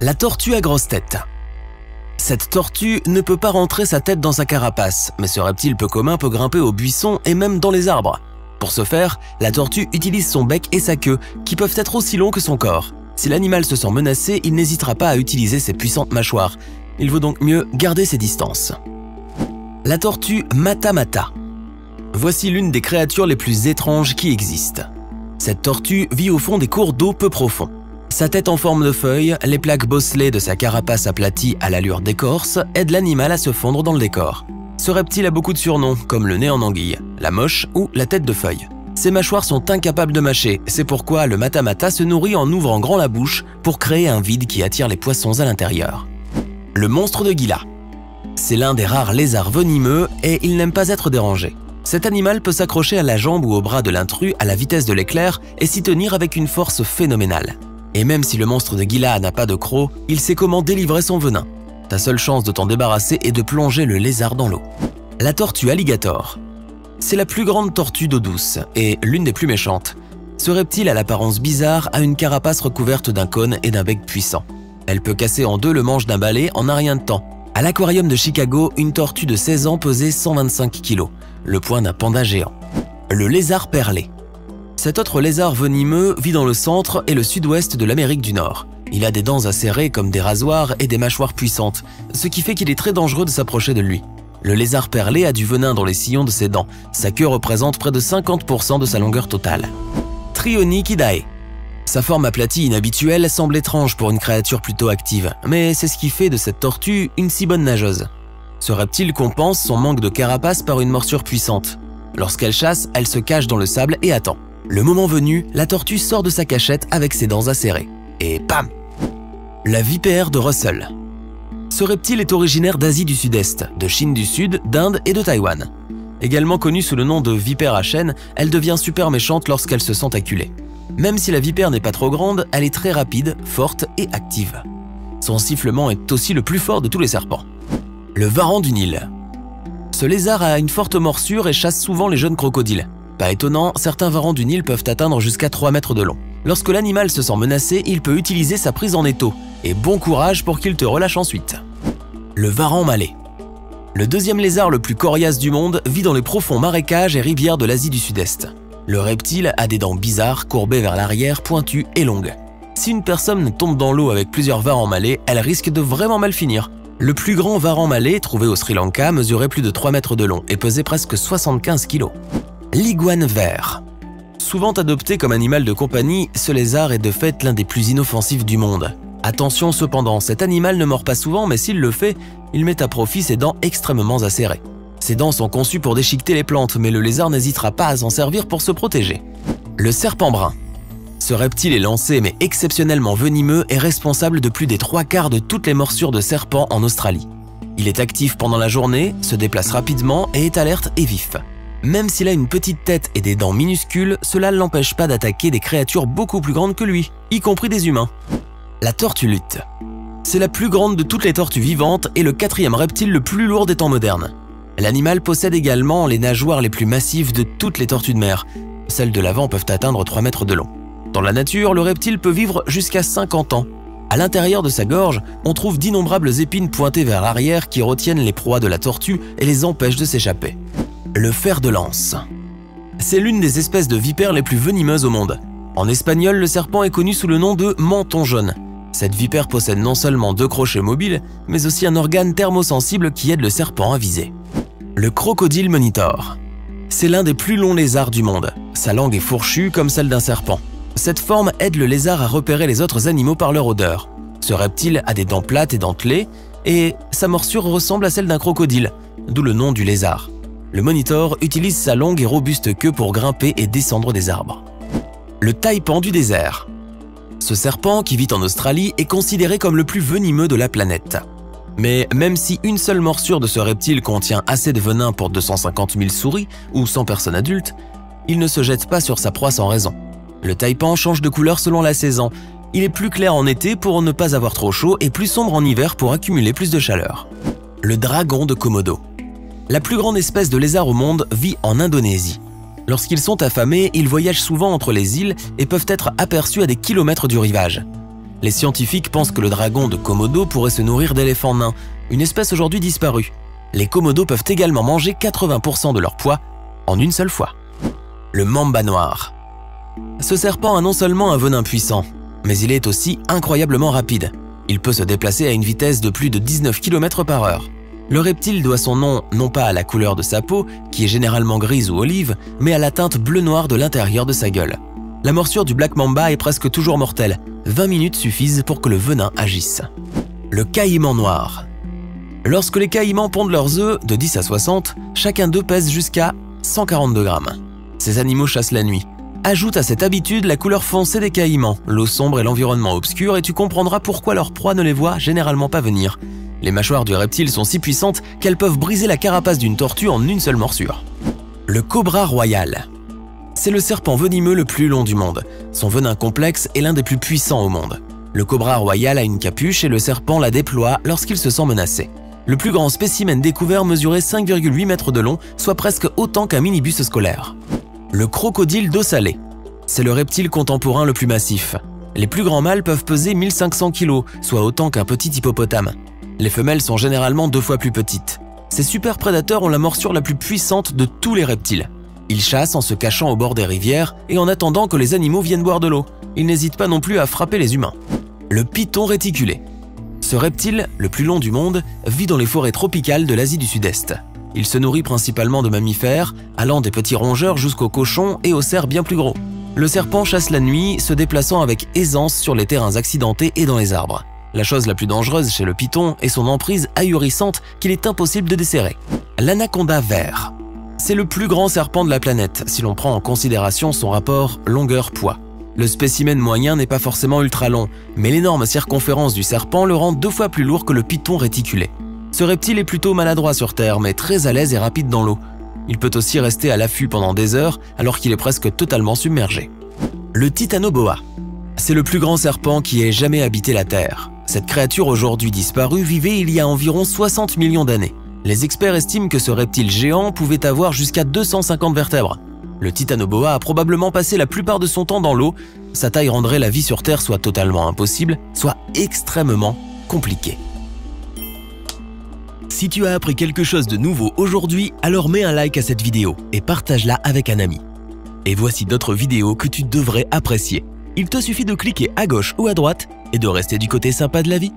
La tortue à grosse tête. Cette tortue ne peut pas rentrer sa tête dans sa carapace, mais ce reptile peu commun peut grimper aux buissons et même dans les arbres. Pour ce faire, la tortue utilise son bec et sa queue, qui peuvent être aussi longs que son corps. Si l'animal se sent menacé, il n'hésitera pas à utiliser ses puissantes mâchoires. Il vaut donc mieux garder ses distances. La tortue Mata Mata. Voici l'une des créatures les plus étranges qui existent. Cette tortue vit au fond des cours d'eau peu profonds. Sa tête en forme de feuille, les plaques bosselées de sa carapace aplatie à l'allure d'écorce aident l'animal à se fondre dans le décor. Ce reptile a beaucoup de surnoms, comme le nez en anguille, la moche ou la tête de feuille. Ses mâchoires sont incapables de mâcher, c'est pourquoi le Mata Mata se nourrit en ouvrant grand la bouche pour créer un vide qui attire les poissons à l'intérieur. Le monstre de Gila. C'est l'un des rares lézards venimeux et il n'aime pas être dérangé. Cet animal peut s'accrocher à la jambe ou au bras de l'intrus à la vitesse de l'éclair et s'y tenir avec une force phénoménale. Et même si le monstre de Gila n'a pas de croc, il sait comment délivrer son venin. Ta seule chance de t'en débarrasser est de plonger le lézard dans l'eau. La tortue alligator. C'est la plus grande tortue d'eau douce et l'une des plus méchantes. Ce reptile à l'apparence bizarre a une carapace recouverte d'un cône et d'un bec puissant. Elle peut casser en deux le manche d'un balai en un rien de temps. À l'aquarium de Chicago, une tortue de 16 ans pesait 125 kg, le poids d'un panda géant. Le lézard perlé. Cet autre lézard venimeux vit dans le centre et le sud-ouest de l'Amérique du Nord. Il a des dents acérées comme des rasoirs et des mâchoires puissantes, ce qui fait qu'il est très dangereux de s'approcher de lui. Le lézard perlé a du venin dans les sillons de ses dents. Sa queue représente près de 50% de sa longueur totale. Trionychidae. Sa forme aplatie inhabituelle semble étrange pour une créature plutôt active, mais c'est ce qui fait de cette tortue une si bonne nageuse. Ce reptile compense son manque de carapace par une morsure puissante. Lorsqu'elle chasse, elle se cache dans le sable et attend. Le moment venu, la tortue sort de sa cachette avec ses dents acérées. Et bam! La vipère de Russell. Ce reptile est originaire d'Asie du Sud-Est, de Chine du Sud, d'Inde et de Taïwan. Également connue sous le nom de vipère à chaîne, elle devient super méchante lorsqu'elle se sent acculée. Même si la vipère n'est pas trop grande, elle est très rapide, forte et active. Son sifflement est aussi le plus fort de tous les serpents. Le varan du Nil. Ce lézard a une forte morsure et chasse souvent les jeunes crocodiles. Pas étonnant, certains varans du Nil peuvent atteindre jusqu'à 3 mètres de long. Lorsque l'animal se sent menacé, il peut utiliser sa prise en étau. Et bon courage pour qu'il te relâche ensuite. Le varan malais. Le deuxième lézard le plus coriace du monde vit dans les profonds marécages et rivières de l'Asie du Sud-Est. Le reptile a des dents bizarres, courbées vers l'arrière, pointues et longues. Si une personne tombe dans l'eau avec plusieurs varans malais, elle risque de vraiment mal finir. Le plus grand varan malais, trouvé au Sri Lanka, mesurait plus de 3 mètres de long et pesait presque 75 kg. L'iguane vert. Souvent adopté comme animal de compagnie, ce lézard est de fait l'un des plus inoffensifs du monde. Attention cependant, cet animal ne mord pas souvent, mais s'il le fait, il met à profit ses dents extrêmement acérées. Ses dents sont conçues pour déchiqueter les plantes, mais le lézard n'hésitera pas à s'en servir pour se protéger. Le serpent brun. Ce reptile est lancé mais exceptionnellement venimeux et responsable de plus des 3/4 de toutes les morsures de serpents en Australie. Il est actif pendant la journée, se déplace rapidement et est alerte et vif. Même s'il a une petite tête et des dents minuscules, cela ne l'empêche pas d'attaquer des créatures beaucoup plus grandes que lui, y compris des humains. La tortue lutte. C'est la plus grande de toutes les tortues vivantes et le 4e reptile le plus lourd des temps modernes. L'animal possède également les nageoires les plus massives de toutes les tortues de mer. Celles de l'avant peuvent atteindre 3 mètres de long. Dans la nature, le reptile peut vivre jusqu'à 50 ans. À l'intérieur de sa gorge, on trouve d'innombrables épines pointées vers l'arrière qui retiennent les proies de la tortue et les empêchent de s'échapper. Le fer de lance. C'est l'une des espèces de vipères les plus venimeuses au monde. En espagnol, le serpent est connu sous le nom de menton jaune. Cette vipère possède non seulement 2 crochets mobiles, mais aussi un organe thermosensible qui aide le serpent à viser. Le crocodile monitor. C'est l'un des plus longs lézards du monde. Sa langue est fourchue comme celle d'un serpent. Cette forme aide le lézard à repérer les autres animaux par leur odeur. Ce reptile a des dents plates et dentelées, et sa morsure ressemble à celle d'un crocodile, d'où le nom du lézard. Le monitor utilise sa longue et robuste queue pour grimper et descendre des arbres. Le taipan du désert. Ce serpent, qui vit en Australie, est considéré comme le plus venimeux de la planète. Mais même si une seule morsure de ce reptile contient assez de venin pour 250 000 souris ou 100 personnes adultes, il ne se jette pas sur sa proie sans raison. Le taipan change de couleur selon la saison. Il est plus clair en été pour ne pas avoir trop chaud et plus sombre en hiver pour accumuler plus de chaleur. Le dragon de Komodo. La plus grande espèce de lézard au monde vit en Indonésie. Lorsqu'ils sont affamés, ils voyagent souvent entre les îles et peuvent être aperçus à des kilomètres du rivage. Les scientifiques pensent que le dragon de Komodo pourrait se nourrir d'éléphants nains, une espèce aujourd'hui disparue. Les komodos peuvent également manger 80% de leur poids en une seule fois. Le mamba noir. Ce serpent a non seulement un venin puissant, mais il est aussi incroyablement rapide. Il peut se déplacer à une vitesse de plus de 19 km/h. Le reptile doit son nom non pas à la couleur de sa peau, qui est généralement grise ou olive, mais à la teinte bleu-noir de l'intérieur de sa gueule. La morsure du black mamba est presque toujours mortelle. 20 minutes suffisent pour que le venin agisse. Le caïman noir. Lorsque les caïmans pondent leurs œufs, de 10 à 60, chacun d'eux pèse jusqu'à 142 grammes. Ces animaux chassent la nuit. Ajoute à cette habitude la couleur foncée des caïmans, l'eau sombre et l'environnement obscur et tu comprendras pourquoi leur proie ne les voit généralement pas venir. Les mâchoires du reptile sont si puissantes qu'elles peuvent briser la carapace d'une tortue en une seule morsure. Le cobra royal. C'est le serpent venimeux le plus long du monde. Son venin complexe est l'un des plus puissants au monde. Le cobra royal a une capuche et le serpent la déploie lorsqu'il se sent menacé. Le plus grand spécimen découvert mesurait 5,8 mètres de long, soit presque autant qu'un minibus scolaire. Le crocodile d'eau salée. C'est le reptile contemporain le plus massif. Les plus grands mâles peuvent peser 1500 kg, soit autant qu'un petit hippopotame. Les femelles sont généralement 2 fois plus petites. Ces super prédateurs ont la morsure la plus puissante de tous les reptiles. Ils chassent en se cachant au bord des rivières et en attendant que les animaux viennent boire de l'eau. Ils n'hésitent pas non plus à frapper les humains. Le python réticulé. Ce reptile, le plus long du monde, vit dans les forêts tropicales de l'Asie du Sud-Est. Il se nourrit principalement de mammifères, allant des petits rongeurs jusqu'aux cochons et aux cerfs bien plus gros. Le serpent chasse la nuit, se déplaçant avec aisance sur les terrains accidentés et dans les arbres. La chose la plus dangereuse chez le python est son emprise ahurissante qu'il est impossible de desserrer. L'anaconda vert. C'est le plus grand serpent de la planète, si l'on prend en considération son rapport longueur-poids. Le spécimen moyen n'est pas forcément ultra long, mais l'énorme circonférence du serpent le rend 2 fois plus lourd que le python réticulé. Ce reptile est plutôt maladroit sur terre, mais très à l'aise et rapide dans l'eau. Il peut aussi rester à l'affût pendant des heures, alors qu'il est presque totalement submergé. Le titanoboa. C'est le plus grand serpent qui ait jamais habité la Terre. Cette créature aujourd'hui disparue vivait il y a environ 60 millions d'années. Les experts estiment que ce reptile géant pouvait avoir jusqu'à 250 vertèbres. Le titanoboa a probablement passé la plupart de son temps dans l'eau. Sa taille rendrait la vie sur Terre soit totalement impossible, soit extrêmement compliquée. Si tu as appris quelque chose de nouveau aujourd'hui, alors mets un like à cette vidéo et partage-la avec un ami. Et voici d'autres vidéos que tu devrais apprécier. Il te suffit de cliquer à gauche ou à droite et de rester du côté sympa de la vie.